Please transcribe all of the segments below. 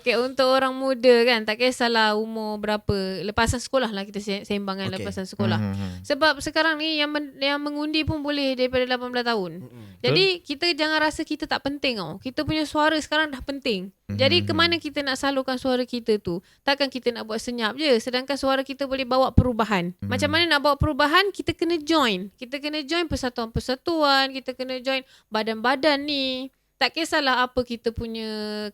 Okay, untuk orang muda kan, tak kisahlah umur berapa, lepasan sekolah lah kita sembang kan, lepasan sekolah. Sebab sekarang ni yang mengundi pun boleh daripada 18 tahun. Jadi kita jangan rasa kita tak penting tau. Kita punya suara sekarang dah penting. Jadi ke mana kita nak salurkan suara kita tu? Takkan kita nak buat senyap je, sedangkan suara kita boleh bawa perubahan. Macam mana nak bawa perubahan? Kita kena join. Kita kena join persatuan-persatuan, kita kena join badan-badan ni. Tak kisahlah apa kita punya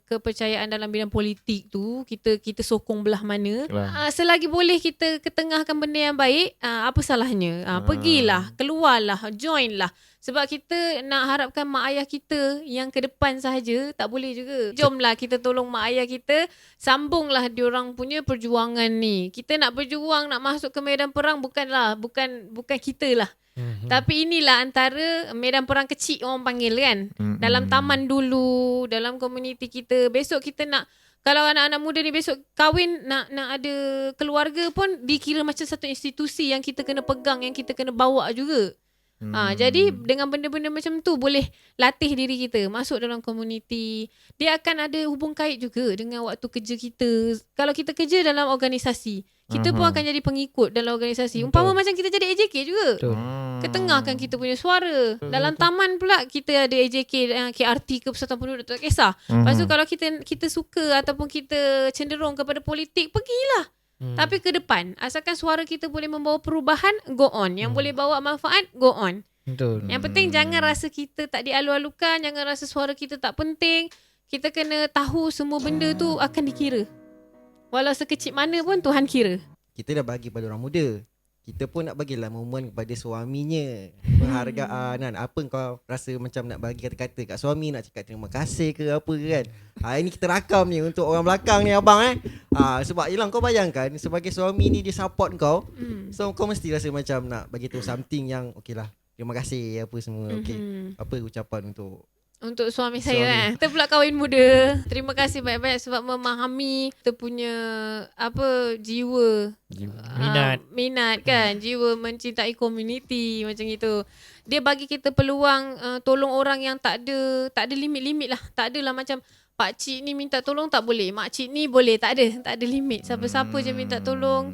kepercayaan dalam bidang politik tu, kita sokong belah mana. Selagi boleh kita ketengahkan benda yang baik, apa salahnya? Pergilah, keluarlah, join lah. Sebab kita nak harapkan mak ayah kita yang ke depan sahaja, tak boleh juga. Jomlah kita tolong mak ayah kita, sambunglah diorang punya perjuangan ni. Kita nak berjuang, nak masuk ke medan perang bukan kita lah. Tapi inilah antara medan perang kecil orang panggil kan. Dalam taman dulu, dalam komuniti kita. Besok kita nak, kalau anak-anak muda ni besok kahwin, nak ada keluarga pun dikira macam satu institusi yang kita kena pegang, yang kita kena bawa juga. Jadi dengan benda-benda macam tu boleh latih diri kita masuk dalam komuniti. Dia akan ada hubung kait juga dengan waktu kerja kita. Kalau kita kerja dalam organisasi, kita pun akan jadi pengikut dalam organisasi. Umpama macam kita jadi AJK juga. Ketengahkan kita punya suara. Dalam taman pula kita ada AJK, KRT ke Persatuan Penduduk, tak kisah. Lepas tu kalau kita suka ataupun kita cenderung kepada politik, pergilah. Tapi ke depan, asalkan suara kita boleh membawa perubahan, go on. Yang boleh bawa manfaat, go on. Betul. Yang penting jangan rasa kita tak dialu-alukan, jangan rasa suara kita tak penting. Kita kena tahu semua benda tu akan dikira. Walau sekecil mana pun Tuhan kira. Kita dah bagi pada orang muda, kita pun nak bagilah momen kepada suaminya, penghargaan kan. Apa kau rasa macam nak bagi kata-kata kat suami, nak cakap terima kasih ke apa ke kan. Ini kita rakam ni untuk orang belakang ni abang sebab yelah kau bayangkan sebagai suami ni dia support kau. So kau mesti rasa macam nak bagi tahu something yang okey lah, terima kasih apa semua. Okey, apa ucapan untuk suami saya Kita pula kahwin muda. Terima kasih banyak-banyak sebab memahami kita punya jiwa minat kan, jiwa mencintai komuniti macam itu. Dia bagi kita peluang tolong orang yang tak ada limit-limit lah. Tak adalah macam pakcik ni minta tolong tak boleh, makcik ni boleh, tak ada limit. Siapa-siapa je minta tolong,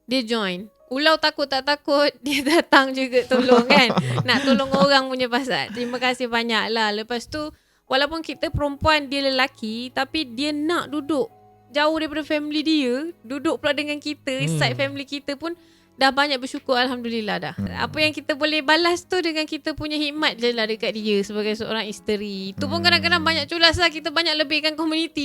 dia join. Ulau takut tak takut, dia datang juga tolong kan. Nak tolong orang punya pasal. Terima kasih banyak lah. Lepas tu, walaupun kita perempuan, dia lelaki, tapi dia nak duduk jauh daripada family dia, duduk pula dengan kita, side family kita pun dah banyak bersyukur, Alhamdulillah dah. Apa yang kita boleh balas tu dengan kita punya hikmat je lah dekat dia sebagai seorang isteri. Itu pun kadang-kadang banyak culas lah, kita banyak lebihkan komuniti.